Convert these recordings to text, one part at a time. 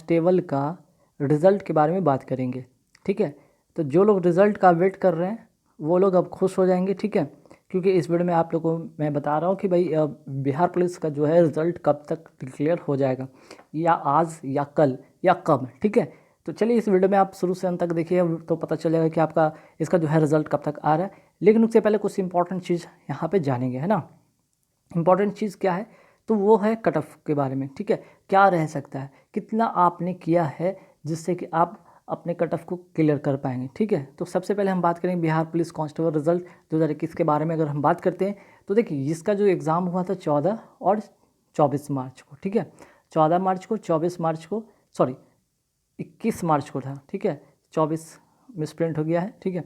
Constable का result के बारे में बात करेंगे। ठीक है, तो जो लोग रिज़ल्ट का वेट कर रहे हैं वो लोग अब खुश हो जाएंगे। ठीक है, क्योंकि इस वीडियो में आप लोगों को मैं बता रहा हूँ कि भाई बिहार पुलिस का जो है रिज़ल्ट कब तक डिक्लेयर हो जाएगा, या आज या कल या कब। ठीक है, तो चलिए इस वीडियो में आप शुरू से अंत तक देखिए तो पता चल जाएगा कि आपका इसका जो है रिज़ल्ट कब तक आ रहा है। लेकिन उससे पहले कुछ इंपॉर्टेंट चीज़ यहाँ पे जानेंगे, है ना। इंपॉर्टेंट चीज़ क्या है, तो वो है कट ऑफ के बारे में। ठीक है, क्या रह सकता है, कितना आपने किया है जिससे कि आप अपने कट ऑफ को क्लियर कर पाएंगे। ठीक है, तो सबसे पहले हम बात करेंगे बिहार पुलिस कांस्टेबल रिजल्ट 2021 के बारे में। अगर हम बात करते हैं तो देखिए इसका जो एग्ज़ाम हुआ था 14 और 24 मार्च को। ठीक है, 14 मार्च को, 24 मार्च को, सॉरी 21 मार्च को था। ठीक है, 24 मिसप्रिंट हो गया है। ठीक है,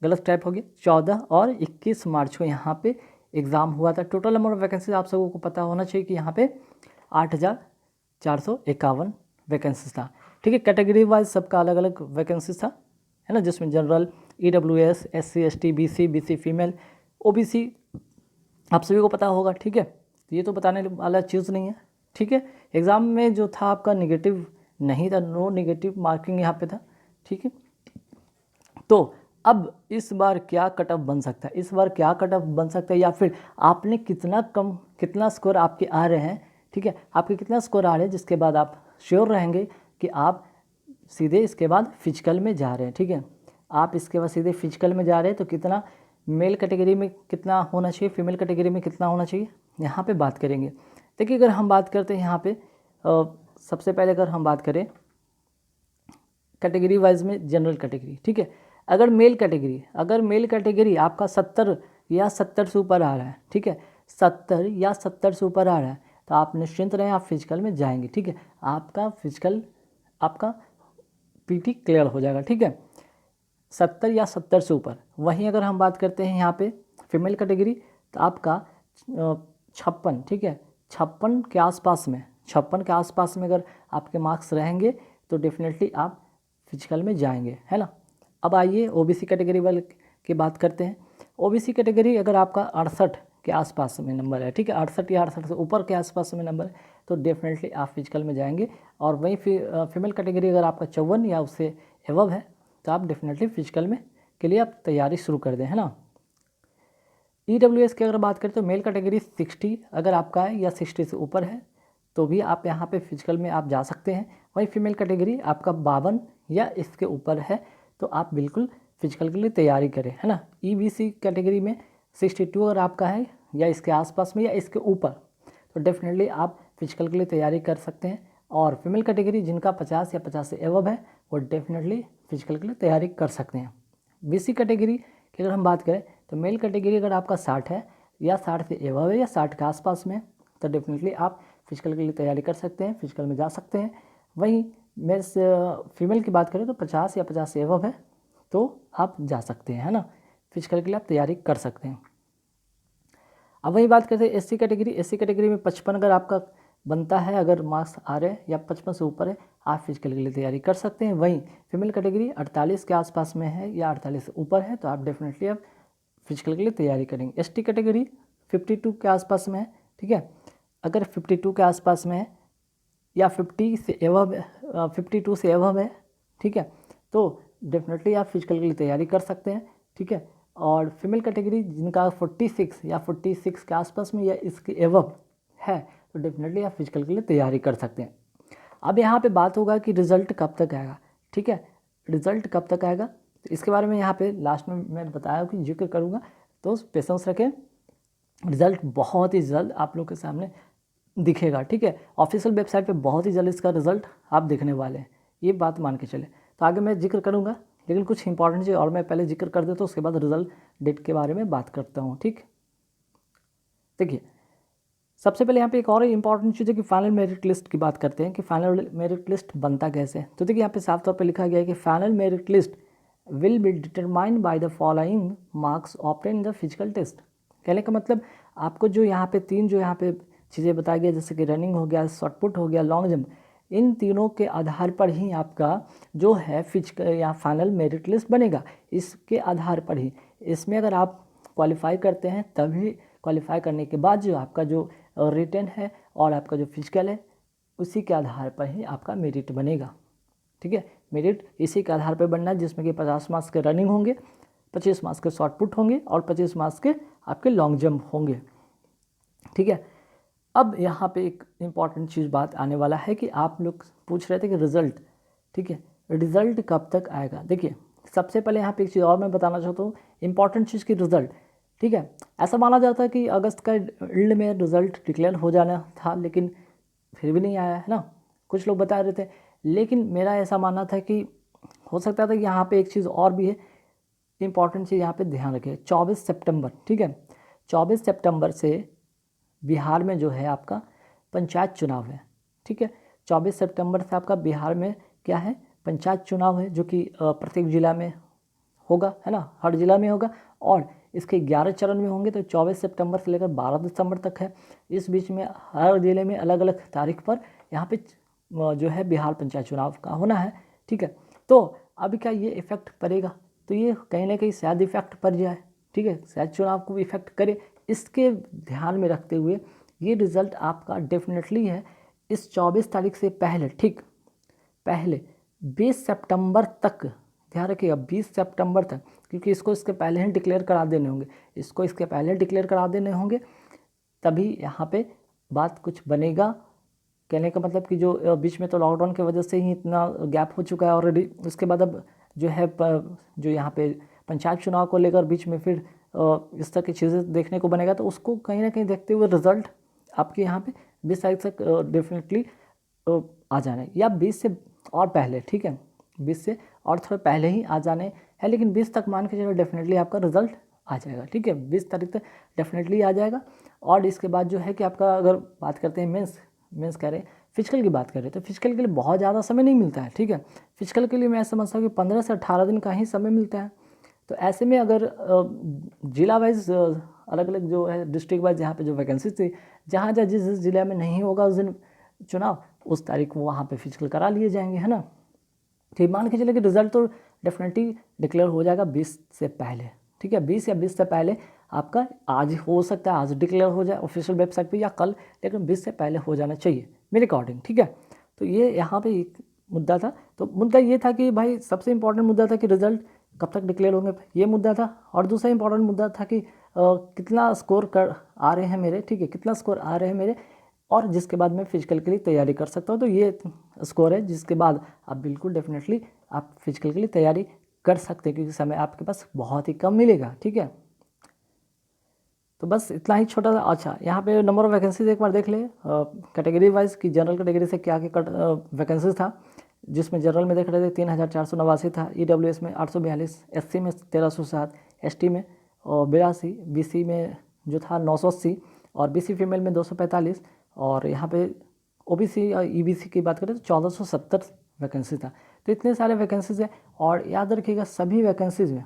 गलत टाइप हो गया। 14 और 21 मार्च को यहाँ पे एग्ज़ाम हुआ था। टोटल नंबर ऑफ वैकेंसीज आप सबको को पता होना चाहिए कि यहाँ पे 8,451 वैकेंसीज था। ठीक है, कैटेगरी वाइज सबका अलग अलग वैकेंसीज था, है ना, जिसमें general, EWS, SC ST, BC female, OBC आप सभी को पता होगा। ठीक है, ये तो बताने वाला चीज़ नहीं है। ठीक है, एग्ज़ाम में जो था आपका नेगेटिव नहीं था, नो नेगेटिव मार्किंग यहाँ पे था। ठीक है, तो अब इस बार क्या कट ऑफ बन सकता है, इस बार क्या कट ऑफ बन सकता है, या फिर आपने कितना स्कोर आपके आ रहे हैं। ठीक है, आपके कितना स्कोर आ रहे हैं जिसके बाद आप श्योर रहेंगे कि आप सीधे इसके बाद फिजिकल में जा रहे हैं। ठीक है, आप इसके बाद सीधे फिजिकल में जा रहे हैं तो कितना मेल कैटेगरी में कितना होना चाहिए, फीमेल कैटेगरी में कितना होना चाहिए, यहाँ पे बात करेंगे। देखिए अगर हम बात करते हैं यहाँ पे सबसे पहले अगर हम बात करें कैटेगरी वाइज में, जनरल कैटेगरी। ठीक है, अगर मेल कैटेगरी आपका 70 या 70 से ऊपर आ रहा है, ठीक है, 70 या 70 से ऊपर आ रहा है, तो आप निश्चिंत रहें, आप फिजिकल में जाएंगे। ठीक है, आपका फिजिकल, आपका PT क्लियर हो जाएगा। ठीक है, 70 या 70 से ऊपर। वहीं अगर हम बात करते हैं यहाँ पे फीमेल कैटेगरी, तो आपका 56, ठीक है, 56 के आसपास में अगर आपके मार्क्स रहेंगे तो डेफिनेटली आप फिजिकल में जाएंगे, है ना। अब आइए OBC कैटेगरी वाले की बात करते हैं। OBC कैटेगरी अगर आपका 68 के आसपास में नंबर है, ठीक है, 68 या 68 से ऊपर के आसपास में नंबर है, तो डेफिनेटली आप फिजिकल में जाएंगे। और वहीं फीमेल कैटेगरी अगर आपका 54 या उससे एवब है तो आप डेफिनेटली फिजिकल में के लिए आप तैयारी शुरू कर दें, है ना। EWS की अगर बात करें तो मेल कैटेगरी 60 अगर आपका है या 60 से ऊपर है तो भी आप यहाँ पे फिजिकल में आप जा सकते हैं। वहीं फीमेल कैटेगरी आपका 52 या इसके ऊपर है तो आप बिल्कुल फिजिकल के लिए तैयारी करें, है ना। EBC कैटेगरी में 62 अगर आपका है या इसके आसपास में या इसके ऊपर, तो डेफिनेटली आप फिजिकल के लिए तैयारी कर सकते हैं। और फीमेल कैटेगरी जिनका 50 या 50 से एवब है वो डेफिनेटली फिजिकल के लिए तैयारी कर सकते हैं। BC कैटेगरी की अगर हम बात करें तो मेल कैटेगरी अगर आपका 60 है या 60 से एवब है या 60 के आसपास में, तो डेफिनेटली आप फिजिकल के लिए तैयारी कर सकते हैं, फिजिकल में जा सकते हैं। वहीं मैं फीमेल की बात करें तो 50 या 50 से एवब है तो आप जा सकते हैं, है ना, फिजिकल के लिए आप तैयारी कर सकते हैं। अब वही बात करते हैं SC कैटेगरी में 55 अगर आपका बनता है, अगर मार्क्स आ रहे हैं या 55 से ऊपर है, आप फिजिकल के लिए तैयारी कर सकते हैं। वहीं फीमेल कैटेगरी 48 के आसपास में है या 48 से ऊपर है तो आप डेफिनेटली आप फिजिकल के लिए तैयारी करेंगे। ST कैटेगरी 52 के आसपास में है, ठीक है, अगर 52 के आसपास में है या 50 से एवब 52 से एवब है, ठीक है, तो डेफिनेटली आप फिजिकल के लिए तैयारी कर सकते हैं। ठीक है, और फीमेल कैटेगरी जिनका 46 या 46 के आसपास में या इसके एवब है तो डेफिनेटली आप फिजिकल के लिए तैयारी कर सकते हैं। अब यहाँ पे बात होगा कि रिज़ल्ट कब तक आएगा। ठीक है, रिज़ल्ट कब तक आएगा तो इसके बारे में यहाँ पे लास्ट में मैं बताया कि जिक्र करूँगा, तो पेशेंस रखें, रिज़ल्ट बहुत ही जल्द आप लोग के सामने दिखेगा। ठीक है, ऑफिशियल वेबसाइट पे बहुत ही जल्द इसका रिज़ल्ट आप देखने वाले हैं, ये बात मान के चले। तो आगे मैं जिक्र करूँगा, लेकिन कुछ इंपॉर्टेंट चीज़ और मैं पहले जिक्र कर देता हूँ, उसके बाद रिज़ल्ट डेट के बारे में बात करता हूँ। ठीक, देखिए सबसे पहले यहाँ पे एक और इंपॉर्टेंट चीज़ है कि फाइनल मेरिट लिस्ट की बात करते हैं कि फाइनल मेरिट लिस्ट बनता कैसे है। तो देखिए यहाँ पे साफ तौर पे लिखा गया है कि final merit list will be determined by the following marks obtain in the physical test. कहने का मतलब आपको जो यहाँ पे तीन जो यहाँ पे चीज़ें बताई गई, जैसे कि रनिंग हो गया, शॉर्टपुट हो गया, लॉन्ग जंप, इन तीनों के आधार पर ही आपका जो है फिजिकल या फाइनल मेरिट लिस्ट बनेगा। इसके आधार पर ही, इसमें अगर आप क्वालिफाई करते हैं तभी क्वालिफाई करने के बाद जो आपका जो रिटन है और आपका जो फिजिकल है उसी के आधार पर ही आपका मेरिट बनेगा। ठीक है, मेरिट इसी के आधार पर बनना है, जिसमें कि 50 मार्क्स के रनिंग होंगे, 25 मार्क्स के शॉर्ट पुट होंगे और 25 मार्क्स के आपके लॉन्ग जंप होंगे। ठीक है, अब यहाँ पे एक इम्पॉर्टेंट चीज़ बात आने वाला है कि आप लोग पूछ रहे थे कि रिज़ल्ट, ठीक है, रिज़ल्ट कब तक आएगा। देखिए, सबसे पहले यहाँ पे एक चीज़ और मैं बताना चाहता हूँ, इम्पॉर्टेंट चीज़ की रिज़ल्ट। ठीक है, ऐसा माना जाता है कि अगस्त का एंड में रिज़ल्ट डिक्लेयर हो जाना था, लेकिन फिर भी नहीं आया है ना, कुछ लोग बता रहे थे। लेकिन मेरा ऐसा मानना था कि हो सकता था कि यहाँ पे एक चीज़ और भी है, इम्पॉर्टेंट चीज़ यहाँ पे ध्यान रखिए, 24 सितंबर, ठीक है, 24 सितंबर से बिहार में जो है आपका पंचायत चुनाव है। ठीक है, 24 सितंबर से आपका बिहार में क्या है, पंचायत चुनाव है, जो कि प्रत्येक जिला में होगा, है ना, हर जिला में होगा, और इसके 11 चरण में होंगे। तो 24 सितंबर से लेकर 12 दिसंबर तक है। इस बीच में हर जिले में अलग अलग तारीख पर यहाँ पे जो है बिहार पंचायत चुनाव का होना है। ठीक है, तो अभी क्या ये इफेक्ट पड़ेगा, तो ये कहीं ना कहीं शायद इफेक्ट पड़ जाए। ठीक है, शायद चुनाव को भी इफेक्ट करे, इसके ध्यान में रखते हुए ये रिज़ल्ट आपका डेफिनेटली है इस 24 तारीख से पहले, ठीक पहले 20 सितंबर तक, ध्यान रखिएगा 20 सितंबर तक, क्योंकि इसको इसके पहले ही डिक्लेयर करा देने होंगे, इसको इसके पहले डिक्लेयर करा देने होंगे, तभी यहाँ पे बात कुछ बनेगा। कहने का मतलब कि जो बीच में तो लॉकडाउन की वजह से ही इतना गैप हो चुका है ऑलरेडी, उसके बाद अब जो है जो यहाँ पे पंचायत चुनाव को लेकर बीच में फिर इस तरह की चीज़ें देखने को बनेगा, तो उसको कहीं ना कहीं देखते हुए रिज़ल्ट आपके यहाँ पे 20 तारीख तक डेफिनेटली आ जाने, या 20 से और पहले, ठीक है, 20 से और थोड़ा पहले ही आ जाने हैं, लेकिन 20 तक मान के चलो डेफिनेटली आपका रिज़ल्ट आ जाएगा। ठीक है, 20 तारीख तक डेफिनेटली आ जाएगा। और इसके बाद जो है कि आपका, अगर बात करते हैं मेंस कह रहे हैं, फिजिकल की बात करें, तो फिजिकल के लिए बहुत ज़्यादा समय नहीं मिलता है। ठीक है, फिजिकल के लिए मैं समझता हूँ कि 15 से 18 दिन का ही समय मिलता है। तो ऐसे में अगर जिला वाइज अलग अलग जो है डिस्ट्रिक्ट वाइज जहाँ पे जो वैकेंसी थी, जहाँ जहाँ जिस जिले में नहीं होगा उस दिन चुनाव, उस तारीख को वहाँ पे फिजिकल करा लिए जाएंगे, है ना। ठीक, मान के चले कि रिजल्ट तो डेफिनेटली डिक्लेयर हो जाएगा 20 से पहले। ठीक है, 20 या 20 से पहले आपका आज हो सकता है, आज डिक्लेयर हो जाए ऑफिशियल वेबसाइट पे, या कल, लेकिन 20 से पहले हो जाना चाहिए मेरे अकॉर्डिंग। ठीक है, तो ये यहाँ पे एक मुद्दा था। तो मुद्दा ये था कि भाई सबसे इंपॉर्टेंट मुद्दा था कि रिजल्ट कब तक डिक्लेयर होंगे, ये मुद्दा था। और दूसरा इंपॉर्टेंट मुद्दा था कि कितना स्कोर कर आ रहे हैं मेरे, ठीक है, कितना स्कोर आ रहे हैं मेरे, और जिसके बाद मैं फिजिकल के लिए तैयारी कर सकता हूँ। तो ये स्कोर है जिसके बाद आप बिल्कुल डेफिनेटली आप फिजिकल के लिए तैयारी कर सकते हैं, क्योंकि समय आपके पास बहुत ही कम मिलेगा। ठीक है, तो बस इतना ही छोटा सा। अच्छा, यहाँ पे नंबर ऑफ वैकेंसीज एक बार देख ले कैटेगरी वाइज कि जनरल कैटेगरी से क्या क्या वैकेंसीज था, जिसमें जनरल में देख रहे थे 3489 था, EWS में 842, SC में 1307, ST में 82, BC में जो था 980, और BC फीमेल में 245, और यहाँ पे OBC और EBC की बात करें तो 1470 वैकेंसी था। तो इतने सारे वैकेंसीज हैं, और याद रखिएगा सभी वैकेंसीज में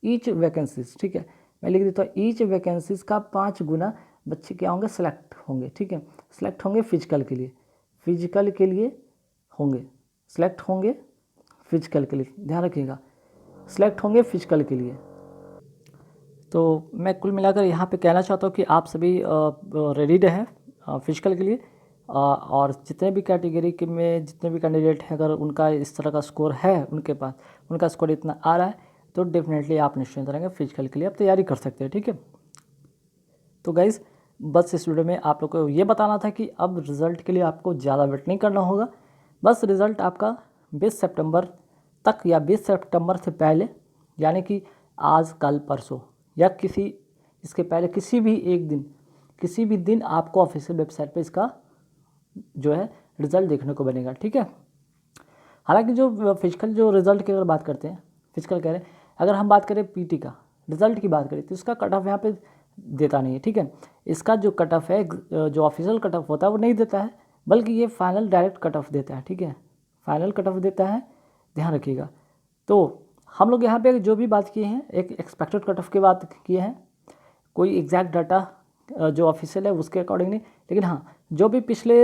ईच वैकेंसीज, ठीक है, मैं लिख देता हूँ, ईच वैकेंसीज का 5 गुना बच्चे क्या होंगे, सेलेक्ट होंगे। ठीक है, सेलेक्ट होंगे फिजिकल के लिए, फिजिकल के लिए होंगे, सेलेक्ट होंगे फिजिकल के लिए, ध्यान रखिएगा, सेलेक्ट होंगे फिजिकल के लिए। तो मैं कुल मिलाकर यहाँ पे कहना चाहता हूँ कि आप सभी रेडी रहें फिजिकल के लिए, और जितने भी कैटेगरी के में जितने भी कैंडिडेट हैं, अगर उनका इस तरह का स्कोर है, उनके पास उनका स्कोर इतना आ रहा है, तो डेफिनेटली आप निश्चिंत रहेंगे, फिजिकल के लिए आप तैयारी कर सकते हैं। ठीक है, तो गाइज़ बस इस वीडियो में आप लोग को ये बताना था कि अब रिज़ल्ट के लिए आपको ज़्यादा वेट नहीं करना होगा, बस रिज़ल्ट आपका 20 सितंबर तक या 20 सितंबर से पहले, यानी कि आज कल परसों या किसी इसके पहले किसी भी एक दिन, किसी भी दिन आपको ऑफिशियल वेबसाइट पे इसका जो है रिज़ल्ट देखने को बनेगा। ठीक है, हालांकि जो फिजिकल जो रिज़ल्ट की अगर बात करते हैं, फिजिकल कह रहे हैं, अगर हम बात करें PT का रिज़ल्ट की बात करें, तो इसका कट ऑफ यहाँ पे देता नहीं है। ठीक है, इसका जो कट ऑफ है, जो ऑफिशियल कट ऑफ होता है वो नहीं देता है, बल्कि ये फाइनल डायरेक्ट कट ऑफ देता है। ठीक है, फाइनल कट ऑफ देता है, ध्यान रखिएगा। तो हम लोग यहाँ पे जो भी बात किए हैं, एक एक्सपेक्टेड कट ऑफ की बात किए हैं, कोई एग्जैक्ट डाटा जो ऑफिशियल है उसके अकॉर्डिंग नहीं, लेकिन हाँ जो भी पिछले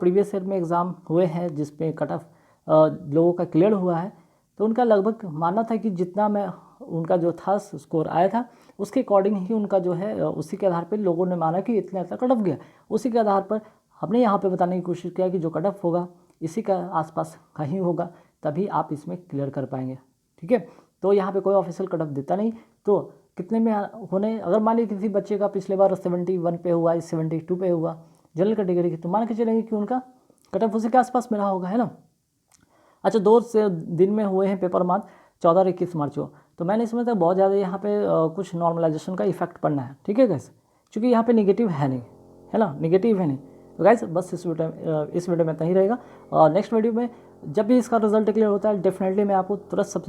प्रीवियस ईयर में एग्ज़ाम हुए हैं जिसमें कट ऑफ लोगों का क्लियर हुआ है, तो उनका लगभग मानना था कि जितना मैं उनका जो था स्कोर आया था उसके अकॉर्डिंग ही उनका जो है उसी के आधार पर लोगों ने माना कि इतना कट ऑफ गया, उसी के आधार पर हमने यहाँ पे बताने की कोशिश किया कि जो कट ऑफ होगा इसी का आसपास कहीं होगा, तभी आप इसमें क्लियर कर पाएंगे। ठीक है, तो यहाँ पे कोई ऑफिशियल कट ऑफ देता नहीं, तो कितने में होने, अगर मान लीजिए किसी बच्चे का पिछले बार 71 पे हुआ, 72 पे हुआ जनरल कैटेगरी की, तो मान के चलेंगे कि उनका कट ऑफ उसी के आसपास मिला होगा, है ना। अच्छा, 2 से दिन में हुए हैं पेपर मार्च 14 और 21 मार्च को, तो मैंने इसमें तक बहुत ज़्यादा यहाँ पे कुछ नॉर्मलाइजेशन का इफेक्ट पड़ना है। ठीक है गैस, क्योंकि यहाँ पे नेगेटिव है नहीं, है ना, नेगेटिव है नहीं। तो गैस बस इस वीडियो में इतना ही रहेगा, और नेक्स्ट वीडियो में जब भी इसका रिजल्ट क्लियर होता है डेफिनेटली मैं आपको तुरंत सबसे